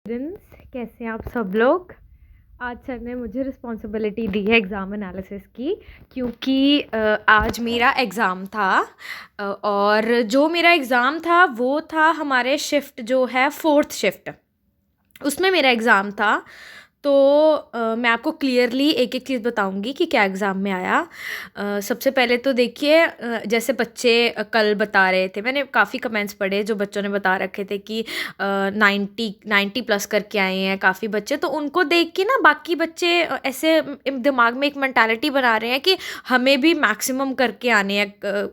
Students, कैसे हैं आप सब लोग। आज सर ने मुझे रिस्पॉन्सिबिलिटी दी है एग्ज़ाम एनालिसिस की, क्योंकि आज मेरा एग्ज़ाम था। और जो मेरा एग्ज़ाम था वो था हमारे शिफ्ट जो है 4th शिफ्ट, उसमें मेरा एग्ज़ाम था। तो मैं आपको क्लियरली एक एक चीज़ बताऊंगी कि क्या एग्ज़ाम में आया। सबसे पहले तो देखिए, जैसे बच्चे कल बता रहे थे, मैंने काफ़ी कमेंट्स पढ़े जो बच्चों ने बता रखे थे कि 90 प्लस करके आए हैं काफ़ी बच्चे। तो उनको देख के ना बाकी बच्चे ऐसे दिमाग में एक मेंटालिटी बना रहे हैं कि हमें भी मैक्सिमम करके आने हैं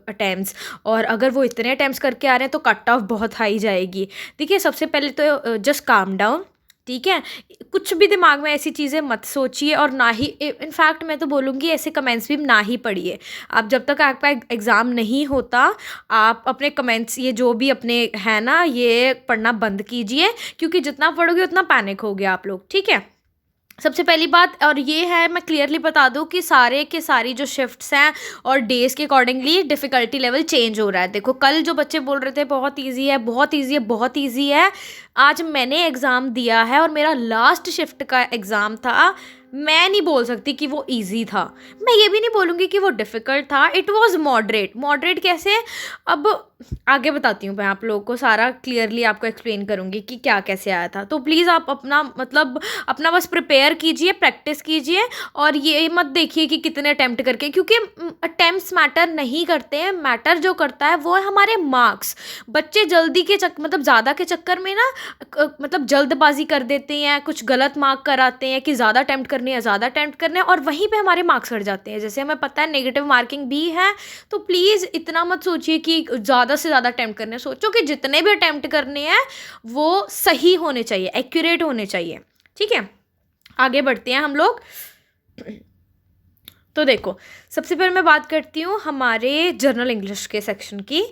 अटैम्प्ट्स, और अगर वो इतने अटैम्प्ट्स करके आ रहे हैं तो कट ऑफ बहुत हाई जाएगी। देखिए, सबसे पहले तो जस्ट काम डाउन, ठीक है। कुछ भी दिमाग में ऐसी चीज़ें मत सोचिए, और ना ही इनफैक्ट मैं तो बोलूँगी ऐसे कमेंट्स भी ना ही पढ़िए। आप जब तक आपका एग्ज़ाम नहीं होता, आप अपने कमेंट्स ये जो भी अपने हैं ना, ये पढ़ना बंद कीजिए, क्योंकि जितना पढ़ोगे उतना पैनिक हो गया आप लोग, ठीक है। सबसे पहली बात और ये है, मैं क्लियरली बता दूं कि सारे के सारी जो शिफ्ट्स हैं और डेज़ के अकॉर्डिंगली डिफ़िकल्टी लेवल चेंज हो रहा है। देखो, कल जो बच्चे बोल रहे थे बहुत इजी है, बहुत इजी है, बहुत इजी है, आज मैंने एग्ज़ाम दिया है और मेरा लास्ट शिफ्ट का एग्ज़ाम था। मैं नहीं बोल सकती कि वो इजी था, मैं ये भी नहीं बोलूँगी कि वो डिफ़िकल्ट था। It was moderate. मॉडरेट कैसे, अब आगे बताती हूँ, मैं आप लोगों को सारा क्लियरली आपको एक्सप्लेन करूँगी कि क्या कैसे आया था। तो प्लीज़ आप अपना मतलब अपना बस प्रिपेयर कीजिए, प्रैक्टिस कीजिए, और ये मत देखिए कि कितने अटैम्प्ट करके, क्योंकि अटैम्प्ट्स मैटर नहीं करते हैं। मैटर जो करता है वो है हमारे मार्क्स। बच्चे जल्दी के मतलब ज़्यादा के चक्कर में ना मतलब जल्दबाजी कर देते हैं, कुछ गलत मार्क कराते हैं कि ज़्यादा अटैम्प्ट करने हैं, ज़्यादा अटैम्प्ट करने हैं, और वहीं पे हमारे मार्क्स कट जाते हैं। जैसे हमें पता है नेगेटिव मार्किंग भी है, तो प्लीज़ इतना मत सोचिए कि ज़्यादा से ज़्यादा अटैम्प्ट करने हैं। सोचो कि जितने भी अटैम्प्ट करने हैं वो सही होने चाहिए, एक्यूरेट होने चाहिए, ठीक है। आगे बढ़ते हैं हम लोग। तो देखो, सबसे पहले मैं बात करती हूँ हमारे जर्नल इंग्लिश के सेक्शन की।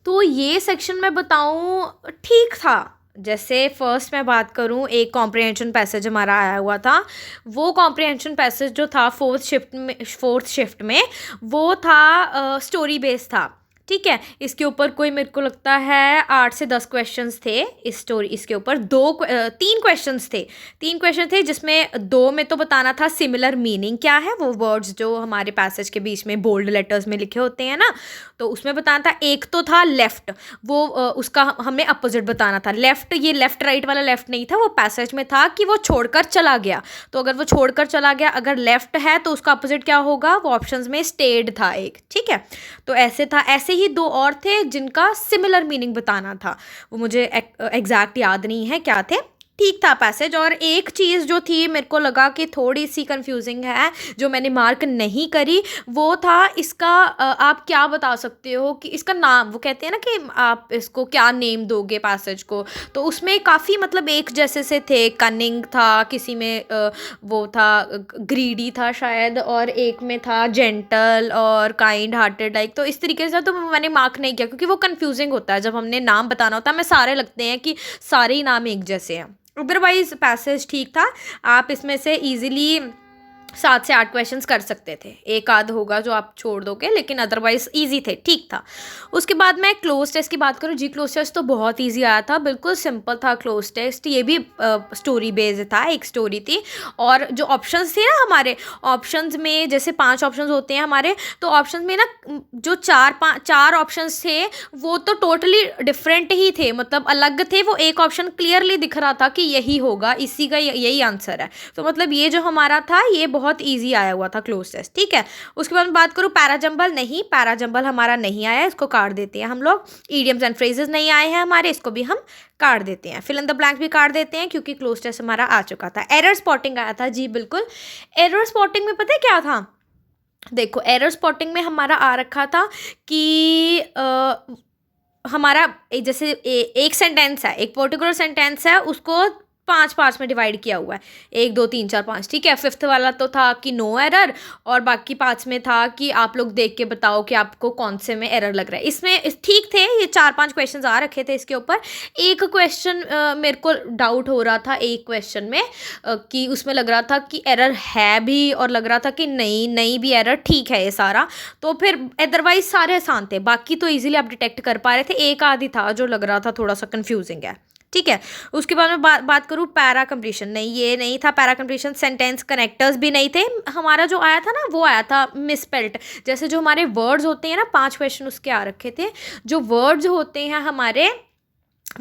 तो ये सेक्शन मैं बताऊँ ठीक था। जैसे फर्स्ट मैं बात करूँ, एक कॉम्प्रिहेंशन पैसेज हमारा आया हुआ था। वो कॉम्प्रिहेंशन पैसेज जो था फोर्थ शिफ्ट में वो था स्टोरी बेस्ड था, ठीक है। इसके ऊपर कोई मेरे को लगता है 8 से 10 क्वेश्चंस थे। इस स्टोरी इसके ऊपर 3 क्वेश्चन थे, जिसमें 2 में तो बताना था सिमिलर मीनिंग क्या है, वो वर्ड्स जो हमारे पैसेज के बीच में बोल्ड लेटर्स में लिखे होते हैं ना, तो उसमें बताना था। एक तो था लेफ्ट, वो उसका हमें अपोजिट बताना था। लेफ्ट, ये लेफ्ट राइट वाला लेफ्ट नहीं था, वो पैसेज में था कि वो छोड़कर चला गया। तो अगर वो छोड़कर चला गया, अगर लेफ्ट है तो उसका अपोजिट क्या होगा, वो ऑप्शंस में स्टेड था एक, ठीक है। तो ऐसे था। ऐसे ही 2 और थे जिनका सिमिलर मीनिंग बताना था, वो मुझे एग्जैक्ट याद नहीं है क्या थे। ठीक था पैसेज। और एक चीज़ जो थी मेरे को लगा कि थोड़ी सी कंफ्यूजिंग है, जो मैंने मार्क नहीं करी, वो था इसका आप क्या बता सकते हो कि इसका नाम, वो कहते हैं ना कि आप इसको क्या नेम दोगे पैसेज को। तो उसमें काफ़ी मतलब एक जैसे से थे, कनिंग था, किसी में वो था ग्रीडी था शायद, और एक में था जेंटल और काइंड हार्टेड लाइक। तो इस तरीके से तो मैंने मार्क नहीं किया, क्योंकि वो कंफ्यूजिंग होता है जब हमने नाम बताना होता है, हमें सारे लगते हैं कि सारे ही नाम एक जैसे हैं। अदरवाइज पैसेज ठीक था। आप इसमें से इजीली 7 से 8 क्वेश्चंस कर सकते थे, एक आध होगा जो आप छोड़ दोगे, लेकिन अदरवाइज इजी थे, ठीक था। उसके बाद मैं क्लोज टेस्ट की बात करूँ, जी क्लोज टेस्ट तो बहुत इजी आया था, बिल्कुल सिंपल था क्लोज टेस्ट। ये भी स्टोरी बेस्ड था, एक स्टोरी थी। और जो ऑप्शंस थे ना हमारे, ऑप्शंस में जैसे 5 ऑप्शंस होते हैं हमारे, तो ऑप्शंस में ना जो 4 ऑप्शंस थे वो तो टोटली डिफरेंट ही थे, मतलब अलग थे। वो एक ऑप्शन क्लियरली दिख रहा था कि यही होगा, इसी का यही आंसर है। तो मतलब ये जो हमारा था ये बहुत इजी आया हुआ था क्लोज टेस्ट, ठीक है। उसके बाद मैं बात करूँ पैराजंबल, नहीं, पैराजंबल हमारा नहीं आया, इसको काट देते हैं हम लोग। ईडियम्स एंड फ्रेजेस नहीं आए हैं हमारे, इसको भी हम काट देते हैं। फिल इन द ब्लैंक्स भी काट देते हैं, क्योंकि क्लोज टेस्ट हमारा आ चुका था। एरर स्पॉटिंग आया था, जी बिल्कुल। एरर स्पॉटिंग में पता है क्या था, देखो एरर स्पॉटिंग में हमारा आ रखा था कि हमारा जैसे एक सेंटेंस है, एक पर्टिकुलर सेंटेंस है, उसको 5 पार्ट्स में डिवाइड किया हुआ है, 1 2 3 4 5, ठीक है। 5th वाला तो था कि नो एरर, और बाकी पार्ट्स में था कि आप लोग देख के बताओ कि आपको कौन से में एरर लग रहा है। इसमें ठीक थे, ये 4-5 क्वेश्चन आ रखे थे इसके ऊपर। एक क्वेश्चन मेरे को डाउट हो रहा था, एक क्वेश्चन में कि उसमें लग रहा था कि एरर है भी, और लग रहा था कि नहीं भी एरर, ठीक है ये सारा। तो फिर अदरवाइज सारे आसान थे, बाकी तो ईजिली आप डिटेक्ट कर पा रहे थे। एक आधी था जो लग रहा था थोड़ा सा कन्फ्यूजिंग है, ठीक है। उसके बाद मैं बात करूँ पैरा कंप्लीशन, नहीं ये नहीं था पैरा कंप्लीशन। सेंटेंस कनेक्टर्स भी नहीं थे। हमारा जो आया था ना वो आया था मिसपेल्ट। जैसे जो हमारे वर्ड्स होते हैं ना, 5 क्वेश्चन उसके आ रखे थे। जो वर्ड्स होते हैं हमारे,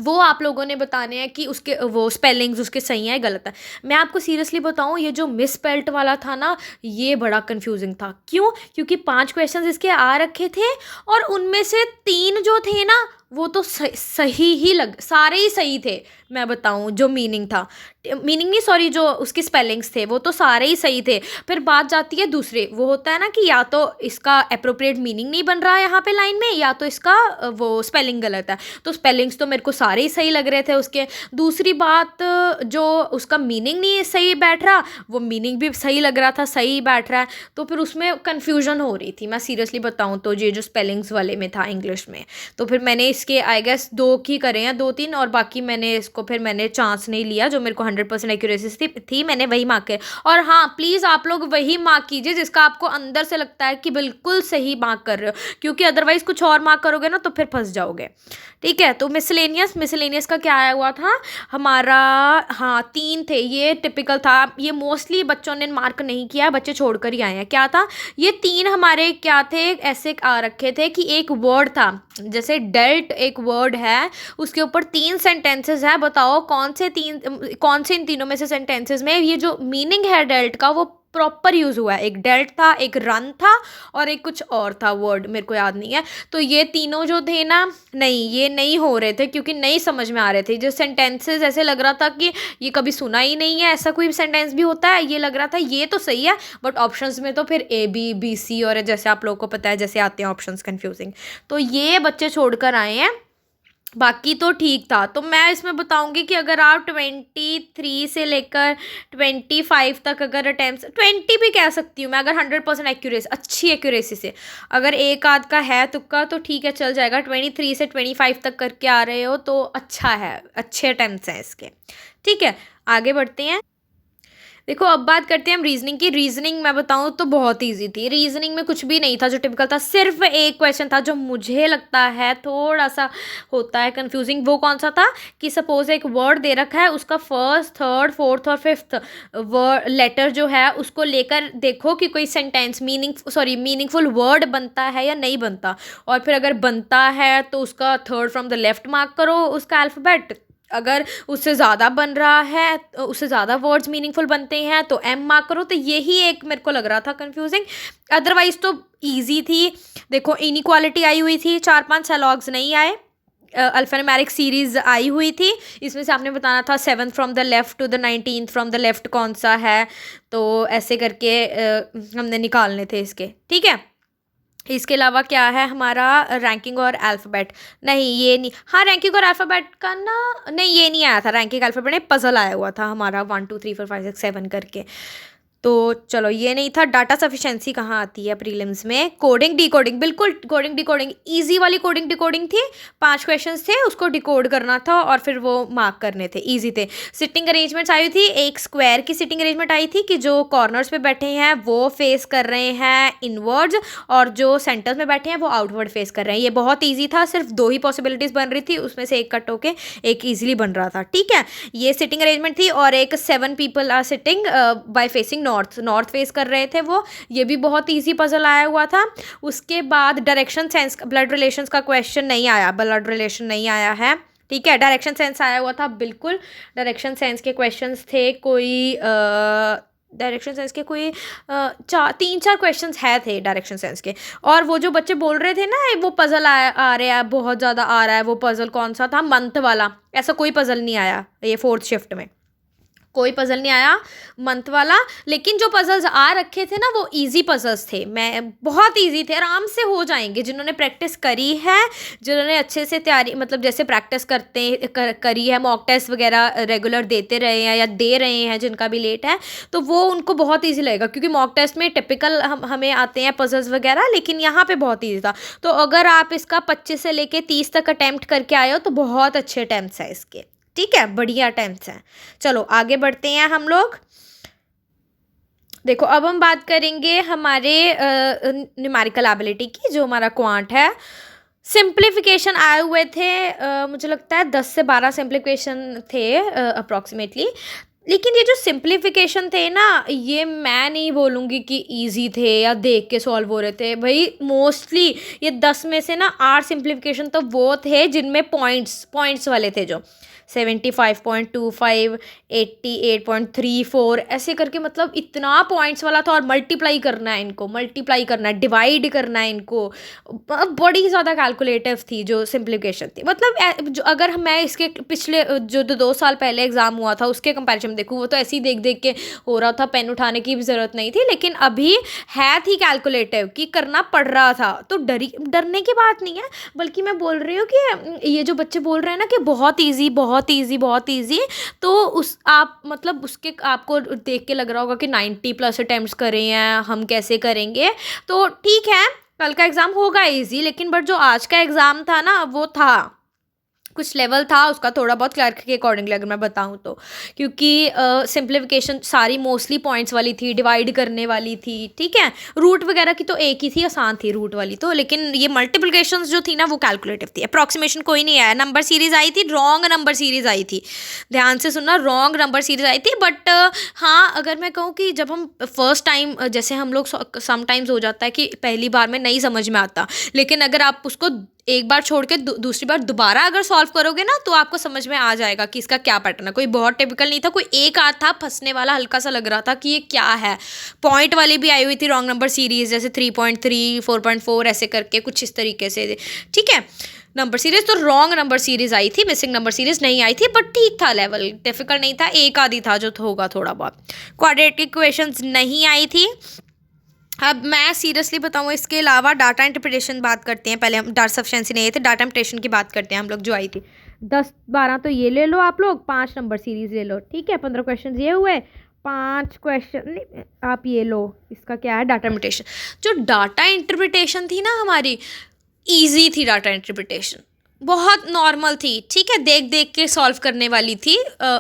वो आप लोगों ने बताने हैं कि उसके वो स्पेलिंग्स उसके सही हैं गलत है। मैं आपको सीरियसली बताऊं, ये जो मिस स्पेल्ट वाला था ना, ये बड़ा कंफ्यूजिंग था। क्यों? क्योंकि 5 क्वेश्चंस इसके आ रखे थे और उनमें से 3 जो थे ना वो तो सही ही सारे ही सही थे। मैं बताऊं जो मीनिंग था, मीनिंग नहीं सॉरी, जो उसके स्पेलिंग्स थे वो तो सारे ही सही थे। फिर बात जाती है दूसरे, वो होता है ना कि या तो इसका अप्रोप्रिएट मीनिंग नहीं बन रहा है यहाँ पे लाइन में, या तो इसका वो स्पेलिंग गलत है। तो स्पेलिंग्स तो मेरे को सारे ही सही लग रहे थे उसके। दूसरी बात, जो उसका मीनिंग नहीं सही बैठ रहा, वो मीनिंग भी सही लग रहा था, सही बैठ रहा है। तो फिर उसमें कन्फ्यूजन हो रही थी, मैं सीरियसली बताऊँ तो, ये जो स्पेलिंग्स वाले में था इंग्लिश में। तो फिर मैंने इसके आई गेस 2 की करे हैं, 2-3, और बाकी मैंने इसको फिर मैंने चांस नहीं लिया। जो मेरे को 100% एक्यूरेसी थी मैंने वही मार्क किया। और हाँ, प्लीज़ आप लोग वही मार्क कीजिए जिसका आपको अंदर से लगता है कि बिल्कुल सही मार्क कर रहे हो, क्योंकि अदरवाइज़ कुछ और मार्क करोगे ना तो फिर फंस जाओगे। ठीक है। तो मिसलेनियस का क्या आया हुआ था हमारा? हाँ 3 थे, ये टिपिकल था। ये मोस्टली बच्चों ने मार्क नहीं किया, बच्चे छोड़कर ही आए हैं। क्या था ये 3 हमारे? क्या थे? ऐसे आ रखे थे कि एक वर्ड था, जैसे डेल्ट एक वर्ड है, उसके ऊपर 3 सेंटेंसेस है। बताओ कौन से इन तीनों में से सेंटेंसेस में ये जो मीनिंग है डेल्ट का वो प्रॉपर यूज़ हुआ है? एक डेल्ट था, एक रन था, और एक कुछ और था वर्ड, मेरे को याद नहीं है। तो ये तीनों जो थे ना, नहीं ये नहीं हो रहे थे, क्योंकि नहीं समझ में आ रहे थे। जो सेंटेंसेस ऐसे लग रहा था कि ये कभी सुना ही नहीं है, ऐसा कोई सेंटेंस भी होता है, ये लग रहा था ये तो सही है, बट ऑप्शंस में तो फिर A B B C और जैसे आप लोगों को पता है जैसे आते हैं ऑप्शंस कन्फ्यूजिंग। तो ये बच्चे छोड़कर आए हैं, बाकी तो ठीक था। तो मैं इसमें बताऊंगी कि अगर आप 23 से लेकर 25 तक अगर अटैम्प्ट, 20 भी कह सकती हूँ मैं, अगर 100% एक्यूरेसी, अच्छी एक्यूरेसी से, अगर एक आध का है तुक्का तो ठीक है चल जाएगा। 23 से 25 तक करके आ रहे हो तो अच्छा है, अच्छे अटैम्प्ट्स हैं इसके। ठीक है, आगे बढ़ते हैं। देखो अब बात करते हैं हम रीजनिंग की। रीजनिंग मैं बताऊं तो बहुत इजी थी। रीजनिंग में कुछ भी नहीं था जो टिपिकल था, सिर्फ एक क्वेश्चन था जो मुझे लगता है थोड़ा सा होता है कंफ्यूजिंग। वो कौन सा था कि सपोज एक वर्ड दे रखा है, उसका फर्स्ट, थर्ड, फोर्थ और फिफ्थ वर्ड लेटर जो है उसको लेकर देखो कि कोई सेंटेंस मीनिंगफुल वर्ड बनता है या नहीं बनता। और फिर अगर बनता है तो उसका third from the left mark करो उसका अल्फ़ाबेट। अगर उससे ज़्यादा बन रहा है, उससे ज़्यादा वर्ड्स मीनिंगफुल बनते हैं तो एम मार्क करो। तो यही एक मेरे को लग रहा था कंफ्यूजिंग, अदरवाइज तो इजी थी। देखो इनइक्वालिटी आई हुई थी, 4-5 सेलॉग्स नहीं आए। अल्फान्यूमेरिक सीरीज आई हुई थी, इसमें से आपने बताना था 7th from the left to the 19th from the left कौन सा है। तो ऐसे करके हमने निकालने थे इसके। ठीक है, इसके अलावा क्या है हमारा? रैंकिंग और अल्फ़ाबेट। नहीं ये नहीं, हाँ रैंकिंग और अल्फ़ाबेट का ना, नहीं ये नहीं आया था। रैंकिंग अल्फ़ाबेट में पज़ल आया हुआ था हमारा 1 2 3 4 5 6 7 करके। तो चलो ये नहीं था। डाटा सफिशेंसी कहाँ आती है प्रीलिम्स में? कोडिंग डिकोडिंग, बिल्कुल कोडिंग डिकोडिंग, ईजी वाली कोडिंग डिकोडिंग थी। 5 क्वेश्चंस थे, उसको डिकोड करना था और फिर वो मार्क करने थे, ईजी थे। सिटिंग अरेंजमेंट्स आई थी, एक स्क्वायर की सिटिंग अरेंजमेंट आई थी कि जो कॉर्नर्स पे बैठे हैं वो फेस कर रहे हैं इनवर्ड्स, और जो सेंटर्स में बैठे हैं वो आउटवर्ड फेस कर रहे हैं। ये बहुत ईजी था, सिर्फ 2 ही पॉसिबिलिटीज़ बन रही थी, उसमें से एक कट होके एक ईजिली बन रहा था। ठीक है, ये सिटिंग अरेंजमेंट थी। और एक 7 people are sitting by facing north face कर रहे थे वो, ये भी बहुत इजी पजल आया हुआ था। उसके बाद डायरेक्शन सेंस, ब्लड रिलेशंस का क्वेश्चन नहीं आया, ब्लड रिलेशन नहीं आया है। ठीक है, डायरेक्शन सेंस आया हुआ था, बिल्कुल डायरेक्शन सेंस के क्वेश्चंस थे। कोई डायरेक्शन सेंस के कोई 3-4 क्वेश्चंस है थे डायरेक्शन सेंस के। और वो जो बच्चे बोल रहे थे ना वो पजल आ रहा है, बहुत ज़्यादा आ रहा है, वो पजल कौन सा था? मंथ वाला। ऐसा कोई पजल नहीं आया ये 4th शिफ्ट में, कोई पजल नहीं आया मंथ वाला। लेकिन जो पजल्स आ रखे थे ना वो इजी पजल्स थे, मैं बहुत इजी थे, आराम से हो जाएंगे। जिन्होंने प्रैक्टिस करी है, जिन्होंने अच्छे से तैयारी, मतलब जैसे प्रैक्टिस करी है, मॉक टेस्ट वगैरह रेगुलर देते रहे हैं या दे रहे हैं, जिनका भी लेट है तो वो उनको बहुत ईजी लगेगा। क्योंकि मॉक टेस्ट में टिपिकल हमें आते हैं पजल्स वगैरह, लेकिन यहाँ पर बहुत ईजी था। तो अगर आप इसका 25 से लेके 30 तक अटैम्प्ट करके आए हो तो बहुत अच्छे अटैम्प्ट्स हैं इसके। ठीक है, बढ़िया अटेम्प्ट्स हैं। चलो आगे बढ़ते हैं हम लोग। देखो अब हम बात करेंगे हमारे न्यूमेरिकल एबिलिटी की, जो हमारा क्वांट है। सिंप्लीफिकेशन आए हुए थे, मुझे लगता है 10 से 12 सिंप्लीफिकेशन थे अप्रॉक्सीमेटली। लेकिन ये जो सिंप्लीफिकेशन थे ना, ये मैं नहीं बोलूँगी कि इजी थे या देख के सॉल्व हो रहे थे भाई। मोस्टली ये 10 में से ना 8 सिंप्लीफिकेशन तो वो थे जिनमें पॉइंट्स पॉइंट्स वाले थे, जो 75.25, 88.34 ऐसे करके, मतलब इतना पॉइंट्स वाला था। और मल्टीप्लाई करना है इनको, मल्टीप्लाई करना है, डिवाइड करना है इनको। बड़ी ज़्यादा कैलकुलेटिव थी जो सिंप्लीफिकेशन थी। मतलब जो अगर मैं इसके पिछले जो 2 साल पहले एग्ज़ाम हुआ था उसके कंपैरिजन में देखूँ, वो तो ऐसे ही देख देख के हो रहा था, पेन उठाने की भी ज़रूरत नहीं थी। लेकिन अभी है थी कैलकुलेटिव कि करना पड़ रहा था, तो डरने की बात नहीं है। बल्कि मैं बोल रही हूँ कि ये जो बच्चे बोल रहे हैं ना कि बहुत ईजी बहुत ईजी बहुत ईजी, तो उस आप मतलब उसके आपको देख के लग रहा होगा कि 90+ अटेम्प्ट्स करे हैं, हम कैसे करेंगे। तो ठीक है, कल का एग्ज़ाम होगा इजी, लेकिन बट जो आज का एग्ज़ाम था ना, वो था कुछ लेवल था उसका थोड़ा बहुत क्लर्क के अकॉर्डिंगली, अगर मैं बताऊँ तो। क्योंकि सिंप्लीफिकेशन सारी मोस्टली पॉइंट्स वाली थी, डिवाइड करने वाली थी, ठीक है। रूट वगैरह की तो एक ही थी, आसान थी रूट वाली तो। लेकिन ये मल्टीप्लिकेशंस जो थी ना, वो कैलकुलेटिव थी। अप्रॉक्सीमेशन कोई नहीं आया, नंबर सीरीज आई थी, रॉन्ग नंबर सीरीज आई थी। ध्यान से सुनना, रॉन्ग नंबर सीरीज आई थी। बट हाँ, अगर मैं कहूँ कि जब हम फर्स्ट टाइम, जैसे हम लोग समटाइम्स हो जाता है कि पहली बार में नहीं समझ में आता, लेकिन अगर आप उसको एक बार छोड़ के दूसरी बार दोबारा अगर सॉल्व करोगे ना, तो आपको समझ में आ जाएगा कि इसका क्या पैटर्न है। कोई बहुत टिपिकल नहीं था, कोई एक आध था फंसने वाला, हल्का सा लग रहा था कि ये क्या है। पॉइंट वाली भी आई हुई थी रॉन्ग नंबर सीरीज, जैसे 3.3, 4.4 ऐसे करके कुछ इस तरीके से, ठीक है। नंबर सीरीज तो रॉन्ग नंबर सीरीज आई थी, मिसिंग नंबर सीरीज नहीं आई थी। बट ठीक था, लेवल डिफिकल्ट नहीं था, एक आधी था जो होगा थोड़ा बहुत। क्वाड्रेटिक इक्वेशंस नहीं आई थी। अब मैं सीरियसली बताऊँ, इसके अलावा डाटा इंटरप्रिटेशन बात करते हैं। पहले हम डाटा सफिशिएंसी नहीं है, तो डाटा इंटरप्रिटेशन की बात करते हैं हम लोग, जो आई थी 10-12 तो ये ले लो आप लोग, 5 नंबर सीरीज ले लो, ठीक है। 15 क्वेश्चन ये हुए, 5 क्वेश्चन नहीं आप ये लो, इसका क्या है, डाटा इंटरप्रिटेशन। जो डाटा इंटरप्रिटेशन थी ना हमारी, ईजी थी डाटा इंटरप्रिटेशन, बहुत नॉर्मल थी, ठीक है। देख देख के सॉल्व करने वाली थी।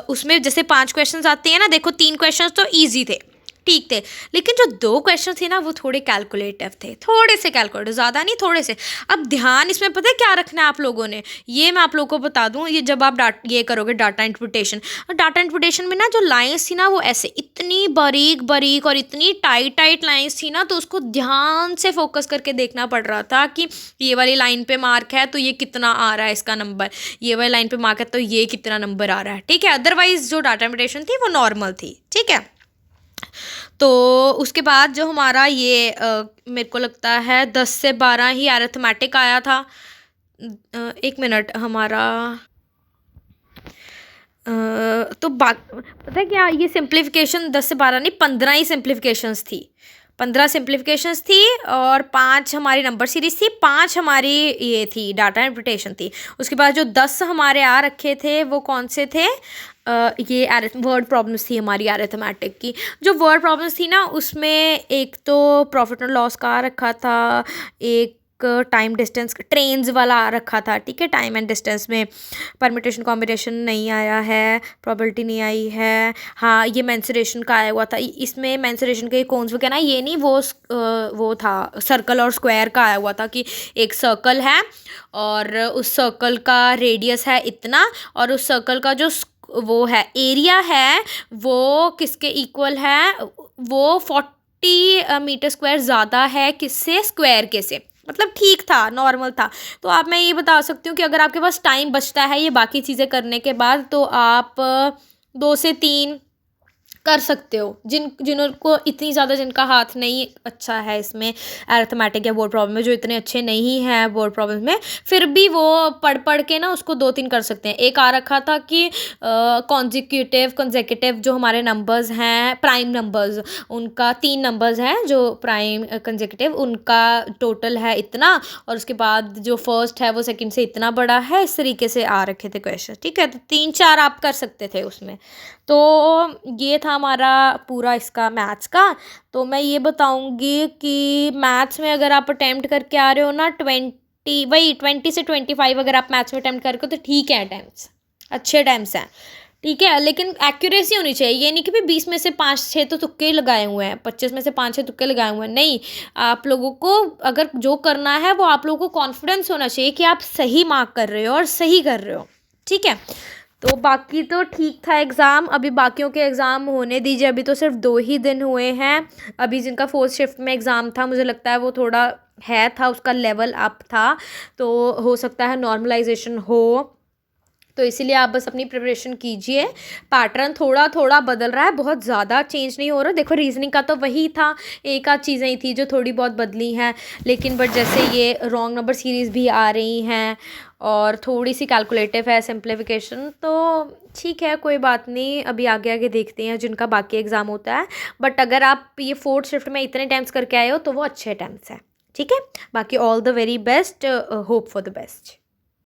उसमें जैसे 5 क्वेश्चंस आते हैं ना, देखो 3 क्वेश्चंस तो ईजी थे, ठीक थे। लेकिन जो 2 क्वेश्चन थे ना, वो थोड़े कैलकुलेटिव थे, थोड़े से कैलकुलेटिव, ज़्यादा नहीं, थोड़े से। अब ध्यान इसमें पता है क्या रखना है आप लोगों ने, ये मैं आप लोगों को बता दूं। ये जब आप ये करोगे डाटा इंटरप्रिटेशन में ना, जो लाइंस थी ना, वो ऐसे इतनी बारीक बारीक और इतनी टाइट टाइट लाइंस थी ना, तो उसको ध्यान से फोकस करके देखना पड़ रहा था कि ये वाली लाइन पे मार्क है तो ये कितना आ रहा है इसका नंबर, ये वाली लाइन पे मार्क है तो ये कितना नंबर आ रहा है, ठीक है। अदरवाइज जो डाटा इंटरप्रिटेशन थी वो नॉर्मल थी, ठीक है। तो उसके बाद जो हमारा ये मेरे को लगता है 10 से 12 ही अरिथमेटिक आया था। एक मिनट, हमारा तो पता है क्या, ये सिंप्लीफिकेशन 10 से 12 नहीं, 15 ही सिंप्लीफिकेशंस थी। 15 सिंप्लीफिकेशंस थी और 5 हमारी नंबर सीरीज थी, 5 हमारी ये थी डाटा इंटरप्रिटेशन थी। उसके बाद जो 10 हमारे आ रखे थे वो कौन से थे, ये वर्ड प्रॉब्लम्स थी हमारी अरिथमेटिक की। जो वर्ड प्रॉब्लम्स थी ना, उसमें एक तो प्रॉफिट एंड लॉस का आ रखा था, एक टाइम डिस्टेंस ट्रेन्स वाला आ रखा था, ठीक है। टाइम एंड डिस्टेंस में परमिटेशन कॉम्बिनेशन नहीं आया है, प्रोबेबिलिटी नहीं आई है। हाँ, ये मेंसुरेशन का आया हुआ था, इसमें मेंसुरेशन के कौन सा ना, ये नहीं, वो था सर्कल और स्क्वायर का आया हुआ था कि एक सर्कल है और उस सर्कल का रेडियस है इतना, और उस सर्कल का जो वो है एरिया है वो किसके इक्वल है, वो 40 मीटर स्क्वायर ज़्यादा है किससे, स्क्वायर के से। मतलब ठीक था, नॉर्मल था। तो आप, मैं ये बता सकती हूँ कि अगर आपके पास टाइम बचता है ये बाकी चीज़ें करने के बाद, तो आप 2 से 3 कर सकते हो। जिनको इतनी ज़्यादा, जिनका हाथ नहीं अच्छा है इसमें अरिथमेटिक या बोर्ड प्रॉब्लम में, जो इतने अच्छे नहीं हैं बोर्ड प्रॉब्लम में, फिर भी वो पढ़ पढ़ के ना उसको 2-3 कर सकते हैं। एक आ रखा था कि कंसेक्यूटिव जो हमारे नंबर्स हैं, प्राइम नंबर्स, उनका 3 नंबर्स हैं जो प्राइम कंसेक्यूटिव, उनका टोटल है इतना, और उसके बाद जो फर्स्ट है वो सेकंड से इतना बड़ा है। इस तरीके से आ रखे थे क्वेश्चन, ठीक है। तो 3-4 आप कर सकते थे उसमें। तो ये था हमारा पूरा इसका मैथ्स का। तो मैं ये बताऊंगी कि मैथ्स में अगर आप अटेम्प्ट करके आ रहे हो ना 20 से 25, अगर आप मैथ्स में अटेम्प्ट करके हो तो ठीक है, अटैम्प्ट्स अच्छे अटैम्प्ट्स हैं, ठीक है, लेकिन एक्यूरेसी होनी चाहिए, ये नहीं कि भाई 20 में से 5-6 तो तुक्के ही लगाए हुए हैं, 25 में से 5-6 तुक्के लगाए हुए हैं, नहीं। आप लोगों को अगर जो करना है वो आप लोगों को कॉन्फिडेंस होना चाहिए कि आप सही मार्क कर रहे हो और सही कर रहे हो, ठीक है। तो बाकी तो ठीक था एग्ज़ाम, अभी बाकियों के एग्ज़ाम होने दीजिए, अभी तो सिर्फ 2 ही दिन हुए हैं। अभी जिनका 4th शिफ्ट में एग्ज़ाम था, मुझे लगता है वो थोड़ा है था, उसका लेवल अप था, तो हो सकता है नॉर्मलाइजेशन हो, तो इसीलिए आप बस अपनी प्रिपरेशन कीजिए। पैटर्न थोड़ा थोड़ा बदल रहा है, बहुत ज़्यादा चेंज नहीं हो रहा। देखो रीजनिंग का तो वही था, एक आध चीज़ें ही थी जो थोड़ी बहुत बदली हैं, लेकिन बट जैसे ये रॉन्ग नंबर सीरीज़ भी आ रही हैं और थोड़ी सी कैलकुलेटिव है सिंप्लीफिकेशन, तो ठीक है, कोई बात नहीं, अभी आगे आगे देखते हैं जिनका बाकी एग्ज़ाम होता है। बट अगर आप ये 4th शिफ्ट में इतने अटैम्प्ट्स करके आए हो तो वो अच्छे अटैम्प्ट्स हैं, ठीक है। बाकी all the very best, hope for the best.